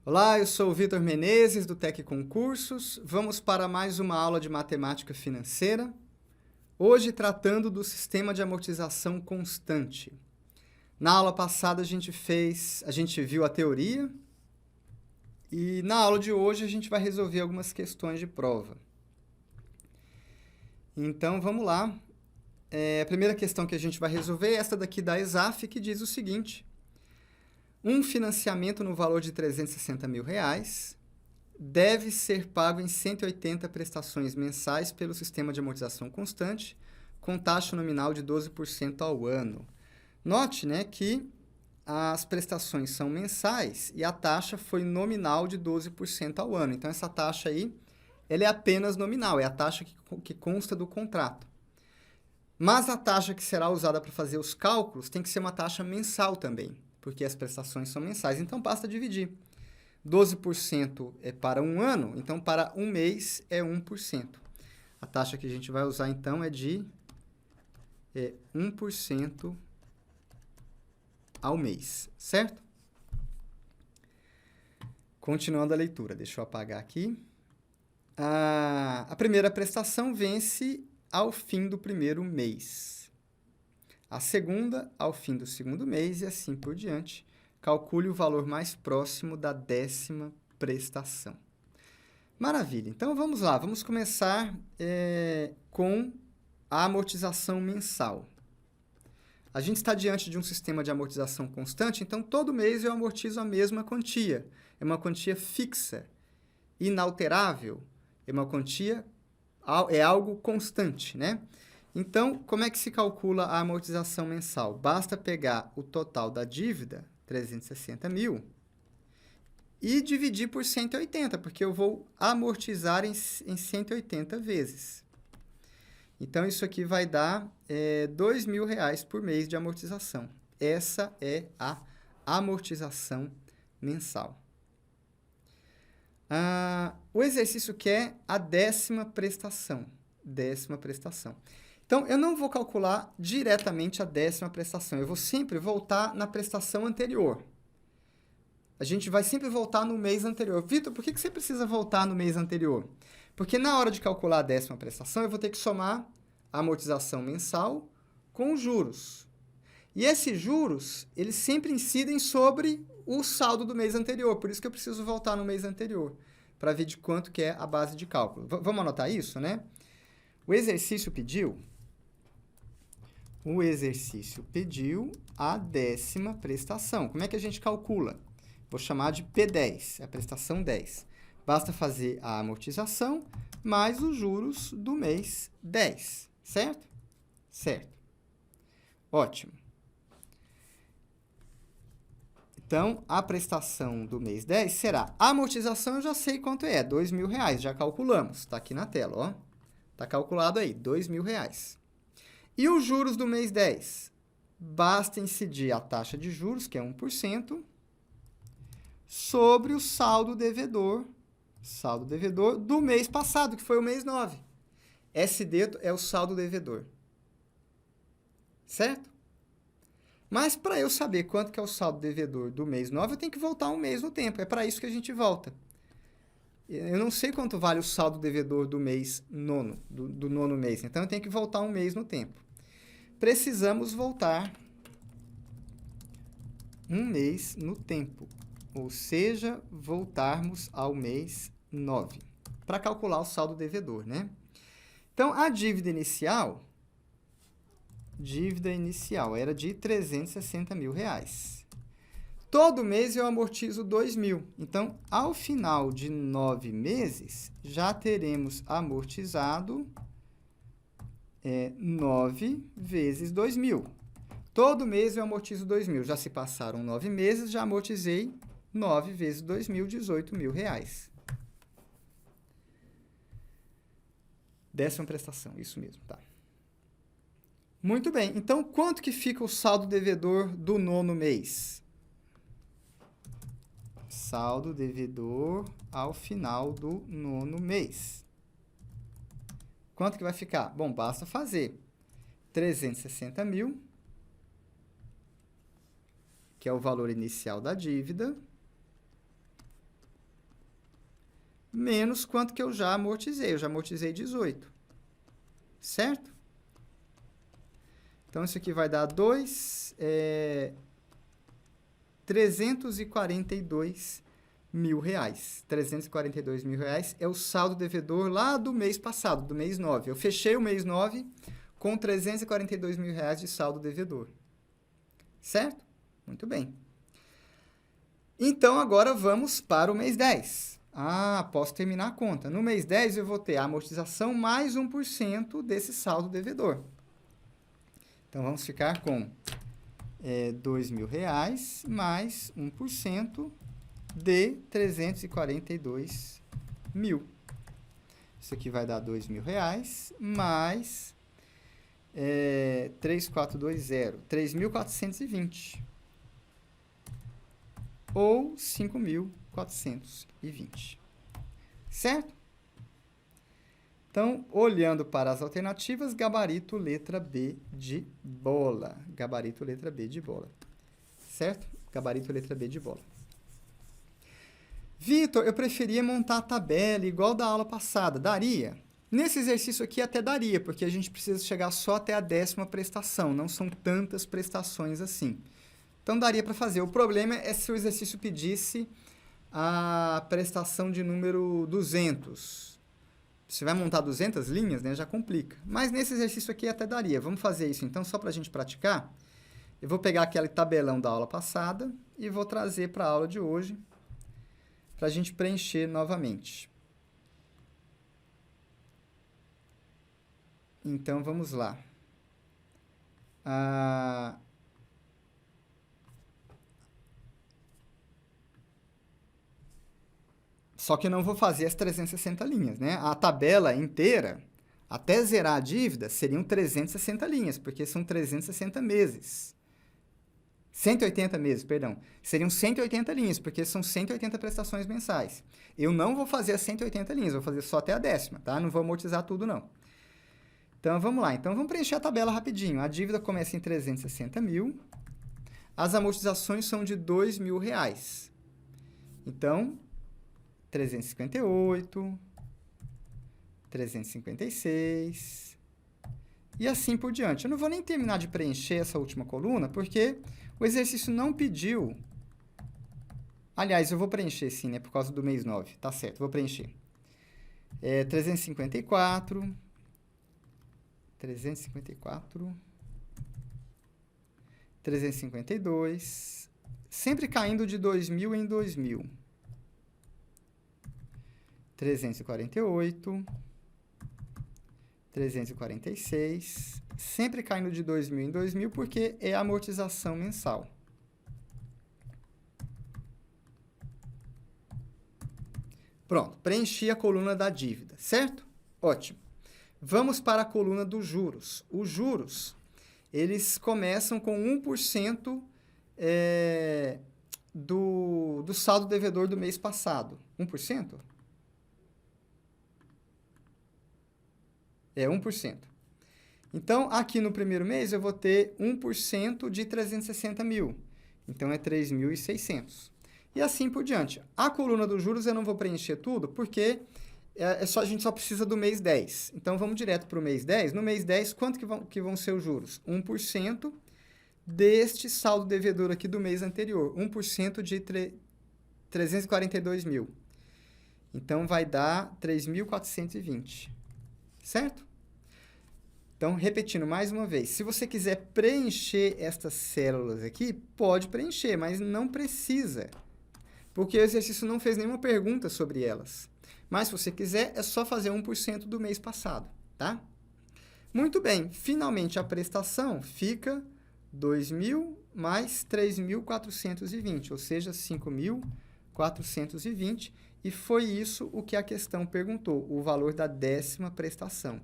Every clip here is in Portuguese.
Olá, eu sou o Vitor Menezes, do Tec Concursos. Vamos para mais uma aula de matemática financeira. Hoje tratando do sistema de amortização constante. Na aula passada a gente viu a teoria e na aula de hoje a gente vai resolver algumas questões de prova. Então vamos lá. A primeira questão que a gente vai resolver é esta daqui da ESAF, que diz o seguinte: um financiamento no valor de R$360 mil deve ser pago em 180 prestações mensais pelo sistema de amortização constante, com taxa nominal de 12% ao ano. Note, né, que as prestações são mensais e a taxa foi nominal de 12% ao ano. Então, essa taxa aí, ela é apenas nominal, é a taxa que consta do contrato. Mas a taxa que será usada para fazer os cálculos tem que ser uma taxa mensal também, porque as prestações são mensais. Então, basta dividir. 12% é para um ano, então para um mês é 1%. A taxa que a gente vai usar, então, é de 1% ao mês, certo? Continuando a leitura, deixa eu apagar aqui. A primeira prestação vence ao fim do primeiro mês. A segunda, ao fim do segundo mês e assim por diante. Calcule o valor mais próximo da 10ª prestação. Maravilha. Então, vamos lá. Vamos começar com a amortização mensal. A gente está diante de um sistema de amortização constante, então, todo mês eu amortizo a mesma quantia. É uma quantia fixa, inalterável, é algo constante, né? Então, como é que se calcula a amortização mensal? Basta pegar o total da dívida, 360 mil, e dividir por 180, porque eu vou amortizar em 180 vezes. Então, isso aqui vai dar R$2.000 por mês de amortização. Essa é a amortização mensal. O exercício quer a 10ª prestação. 10ª prestação. Então, eu não vou calcular diretamente a 10ª prestação. Eu vou sempre voltar na prestação anterior. A gente vai sempre voltar no mês anterior. Vitor, por que você precisa voltar no mês anterior? Porque na hora de calcular a 10ª prestação, eu vou ter que somar a amortização mensal com os juros. E esses juros, eles sempre incidem sobre o saldo do mês anterior. Por isso que eu preciso voltar no mês anterior, para ver de quanto que é a base de cálculo. Vamos anotar isso, né? O exercício pediu a 10ª prestação. Como é que a gente calcula? Vou chamar de P10, a prestação 10. Basta fazer a amortização mais os juros do mês 10, certo? Certo. Ótimo. Então, a prestação do mês 10 será a amortização, eu já sei quanto é, R$2.000, já calculamos, está aqui na tela, ó. Está calculado aí, R$2.000. E os juros do mês 10? Basta incidir a taxa de juros, que é 1%, sobre o saldo devedor do mês passado, que foi o mês 9. SD é o saldo devedor. Certo? Mas, para eu saber quanto que é o saldo devedor do mês 9, eu tenho que voltar um mês no tempo. É para isso que a gente volta. Eu não sei quanto vale o saldo devedor do mês nono, do nono mês. Então, eu tenho que voltar um mês no tempo. Precisamos voltar um mês no tempo. Ou seja, voltarmos ao mês 9. Para calcular o saldo devedor, né? Então, a dívida inicial era de R$360 mil. Todo mês eu amortizo R$2.000. Então, ao final de 9 meses, já teremos amortizado 9 vezes R$2.000. Todo mês eu amortizo R$2.000. Já se passaram 9 meses, já amortizei 9 vezes R$2.000, R$18.000. 10ª prestação, isso mesmo, tá? Muito bem. Então, quanto que fica o saldo devedor do nono mês? Saldo devedor ao final do nono mês. quanto que vai ficar? Bom, basta fazer 360 mil, que é o valor inicial da dívida, menos quanto que eu já amortizei. Eu já amortizei 18, certo? Então, isso aqui vai dar 342 mil reais. 342 mil reais é o saldo devedor lá do mês passado, do mês 9. Eu fechei o mês 9 com 342 mil reais de saldo devedor. Certo? Muito bem. Então, agora vamos para o mês 10. Ah, posso terminar a conta. No mês 10, eu vou ter a amortização mais 1% desse saldo devedor. Então, vamos ficar com R$2.000 mais 1% de 342 mil. Isso aqui vai dar R$2.000 mais 3.420, 3.420. Ou 5.420. Certo? Então, olhando para as alternativas, gabarito letra B de bola. Gabarito letra B de bola. Certo? Gabarito letra B de bola. Vitor, eu preferia montar a tabela igual da aula passada. Daria? Nesse exercício aqui até daria, porque a gente precisa chegar só até a 10ª prestação. Não são tantas prestações assim. Então, daria para fazer. O problema é se o exercício pedisse a prestação de número 200. Você vai montar 200 linhas, né? Já complica. Mas nesse exercício aqui até daria. Vamos fazer isso, então, só para a gente praticar. Eu vou pegar aquele tabelão da aula passada e vou trazer para a aula de hoje, para a gente preencher novamente. Então, vamos lá. Só que eu não vou fazer as 360 linhas, né? A tabela inteira, até zerar a dívida, seriam 360 linhas, porque são 360 meses. 180 meses, perdão. Seriam 180 linhas, porque são 180 prestações mensais. Eu não vou fazer as 180 linhas, vou fazer só até a 10ª, tá? Não vou amortizar tudo, não. Então, vamos lá. Então, vamos preencher a tabela rapidinho. A dívida começa em 360 mil. As amortizações são de R$2.000. Então, 358, 356 e assim por diante. Eu não vou nem terminar de preencher essa última coluna, porque o exercício não pediu... Aliás, eu vou preencher sim, né? Por causa do mês 9. Tá certo, vou preencher. 354, 352, sempre caindo de 2.000 em 2.000. 348, 346, sempre caindo de 2.000 em 2.000, porque é a amortização mensal. Pronto, preenchi a coluna da dívida, certo? Ótimo. Vamos para a coluna dos juros. Os juros, eles começam com 1% do saldo devedor do mês passado. 1%? É 1%. Então, aqui no primeiro mês, eu vou ter 1% de 360 mil. Então, é 3.600. E assim por diante. A coluna dos juros eu não vou preencher tudo, porque a gente só precisa do mês 10. Então, vamos direto para o mês 10. No mês 10, quanto que vão ser os juros? 1% deste saldo devedor aqui do mês anterior. 1% de 342 mil. Então, vai dar 3.420. Certo? Então, repetindo mais uma vez, se você quiser preencher estas células aqui, pode preencher, mas não precisa, porque o exercício não fez nenhuma pergunta sobre elas. Mas, se você quiser, é só fazer 1% do mês passado, tá? Muito bem, finalmente a prestação fica 2.000 mais 3.420, ou seja, 5.420, e foi isso o que a questão perguntou, o valor da 10ª prestação.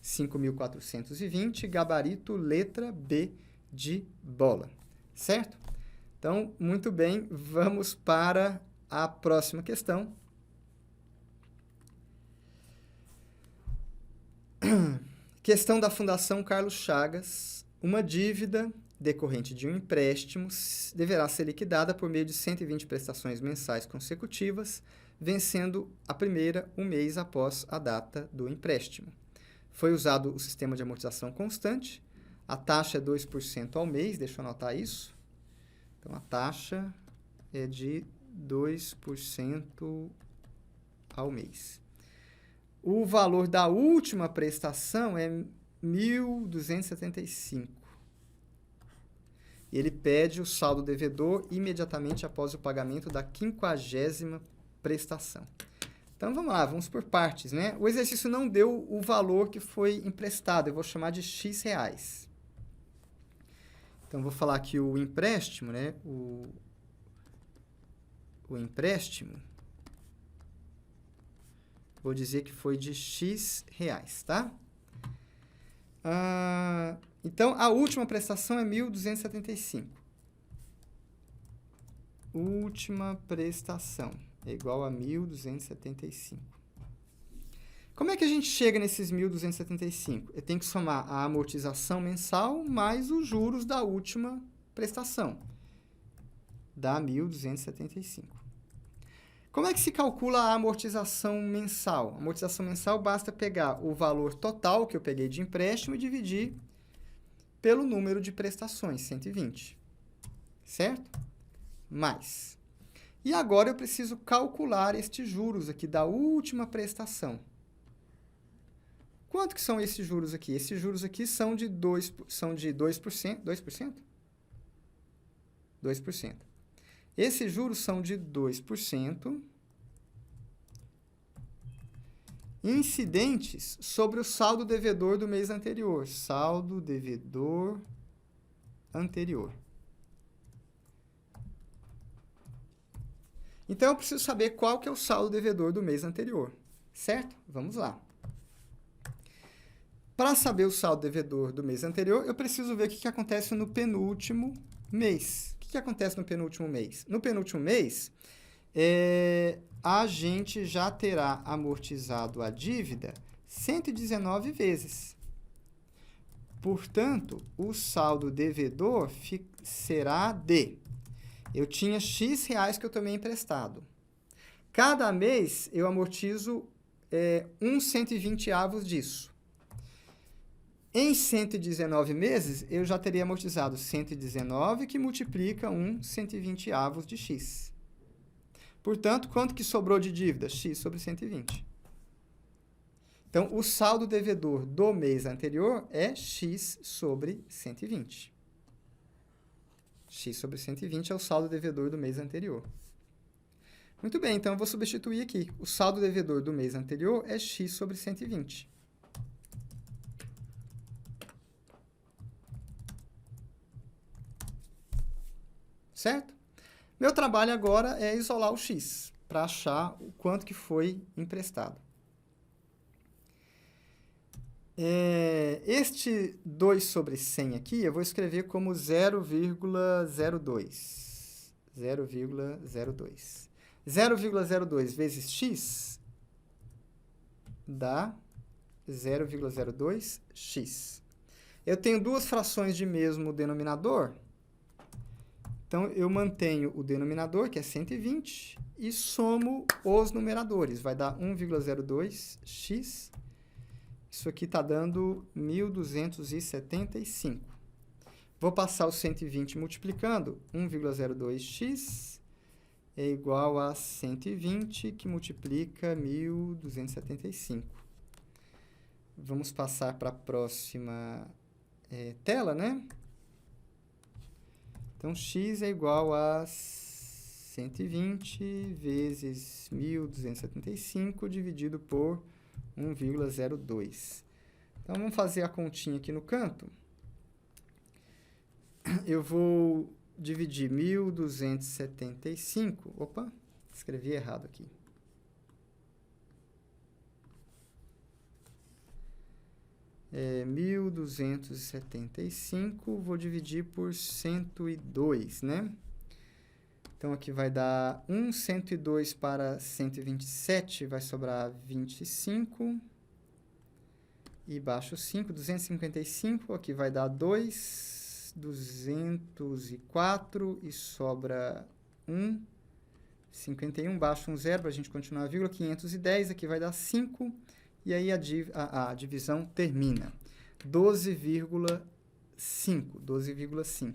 5.420, gabarito letra B de bola, certo? Então, muito bem, vamos para a próxima questão. Questão da Fundação Carlos Chagas. Uma dívida decorrente de um empréstimo deverá ser liquidada por meio de 120 prestações mensais consecutivas, vencendo a primeira um mês após a data do empréstimo. Foi usado o sistema de amortização constante. A taxa é 2% ao mês, deixa eu anotar isso. Então, a taxa é de 2% ao mês. O valor da última prestação é 1.275. Ele pede o saldo devedor imediatamente após o pagamento da 50ª prestação. Então, vamos lá, vamos por partes, né? O exercício não deu o valor que foi emprestado, eu vou chamar de X reais. Então, vou falar aqui o empréstimo, né? O empréstimo, vou dizer que foi de X reais, tá? Então, a última prestação é 1.275. Última prestação é igual a 1.275. Como é que a gente chega nesses 1.275? Eu tenho que somar a amortização mensal mais os juros da última prestação. Dá 1.275. Como é que se calcula a amortização mensal? A amortização mensal basta pegar o valor total que eu peguei de empréstimo e dividir pelo número de prestações, 120. Certo? Mais. E agora eu preciso calcular estes juros aqui da última prestação. Quanto que são esses juros aqui? Esses juros aqui são de 2%. 2%? 2%. Esses juros são de 2% incidentes sobre o saldo devedor do mês anterior. Saldo devedor anterior. Então, eu preciso saber qual que é o saldo devedor do mês anterior. Certo? Vamos lá. Para saber o saldo devedor do mês anterior, eu preciso ver o que acontece no penúltimo mês. O que acontece no penúltimo mês? No penúltimo mês, a gente já terá amortizado a dívida 119 vezes. Portanto, o saldo devedor será de... Eu tinha X reais que eu tomei emprestado. Cada mês, eu amortizo 1/120 disso. Em 119 meses, eu já teria amortizado 119, que multiplica 1/120 de X. Portanto, quanto que sobrou de dívida? X sobre 120. Então, o saldo devedor do mês anterior é X sobre 120. X sobre 120 é o saldo devedor do mês anterior. Muito bem, então eu vou substituir aqui. O saldo devedor do mês anterior é X sobre 120. Certo? Meu trabalho agora é isolar o X, para achar o quanto que foi emprestado. Este 2 sobre 100 aqui, eu vou escrever como 0,02. 0,02. 0,02 vezes x dá 0,02x. Eu tenho duas frações de mesmo denominador, então eu mantenho o denominador, que é 120, e somo os numeradores. Vai dar 1,02x. Isso aqui está dando 1.275. Vou passar o 120 multiplicando. 1,02x é igual a 120, que multiplica 1.275. Vamos passar para a próxima tela, né? Então, x é igual a 120 vezes 1.275 dividido por 1,02. Então, vamos fazer a continha aqui no canto. Eu vou dividir 1.275. Opa, escrevi errado aqui. É 1.275, vou dividir por 102, né? Então, aqui vai dar 102 para 127, vai sobrar 25. e baixo 5, 255, aqui vai dar 2, 204 e sobra 1, 51, baixo um zero para a gente continuar a vírgula, 510, aqui vai dar 5, e aí a divisão termina. 12,5.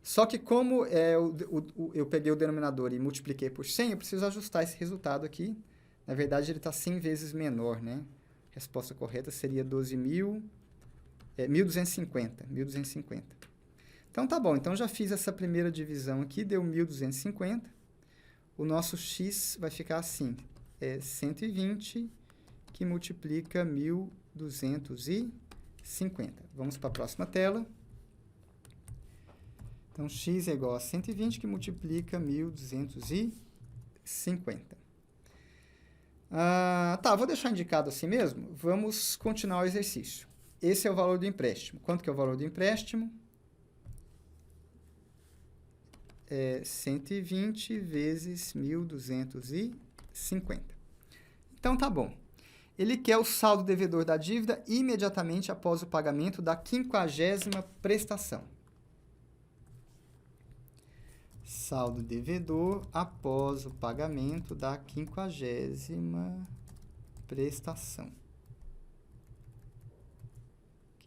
Só que como eu peguei o denominador e multipliquei por 100, eu preciso ajustar esse resultado aqui. Na verdade, ele está 100 vezes menor, né? A resposta correta seria 1.250. Então, tá bom. Então, já fiz essa primeira divisão aqui, deu 1.250. O nosso x vai ficar assim, 120, que multiplica 1.250. Vamos para a próxima tela. Então, x é igual a 120, que multiplica 1.250. Tá, vou deixar indicado assim mesmo. Vamos continuar o exercício. Esse é o valor do empréstimo. Quanto que é o valor do empréstimo? 120 vezes 1.250. Então, tá bom. Ele quer o saldo devedor da dívida imediatamente após o pagamento da 50ª prestação. Saldo devedor após o pagamento da 50ª prestação.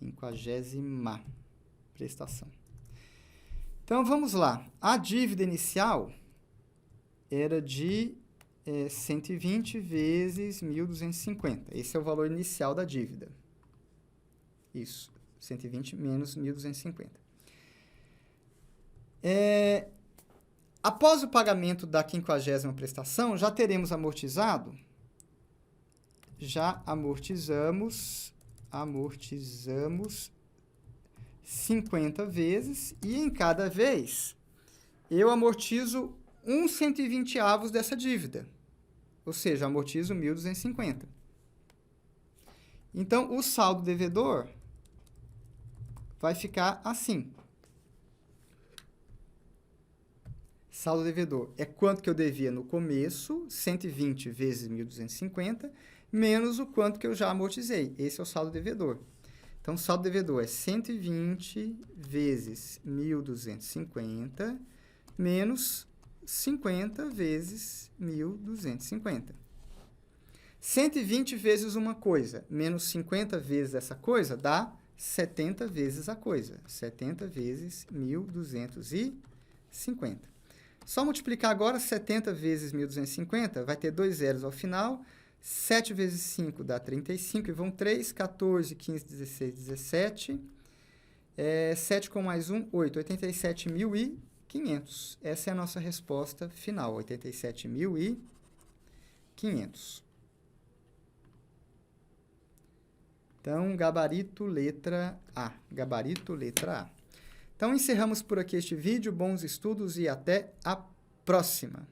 50ª prestação. Então, vamos lá. A dívida inicial era de 120 vezes 1.250. Esse é o valor inicial da dívida. Isso, 120 menos 1.250. Após o pagamento da 50ª prestação, já teremos amortizado? Já amortizamos 50 vezes, e em cada vez eu amortizo 1/120 dessa dívida. Ou seja, amortizo 1.250. Então, o saldo devedor vai ficar assim. Saldo devedor é quanto que eu devia no começo, 120 vezes 1.250, menos o quanto que eu já amortizei. Esse é o saldo devedor. Então, o saldo devedor é 120 vezes 1.250, menos 50 vezes 1.250. 120 vezes uma coisa, menos 50 vezes essa coisa, dá 70 vezes a coisa. 70 vezes 1.250. Só multiplicar agora 70 vezes 1.250, vai ter 2 zeros ao final. 7 vezes 5 dá 35, e vão 3, 14, 15, 16, 17. 7 com mais 1, 8. 87.500. Essa é a nossa resposta final, 87.500. Então, gabarito letra A. Gabarito letra A. Então, encerramos por aqui este vídeo. Bons estudos e até a próxima!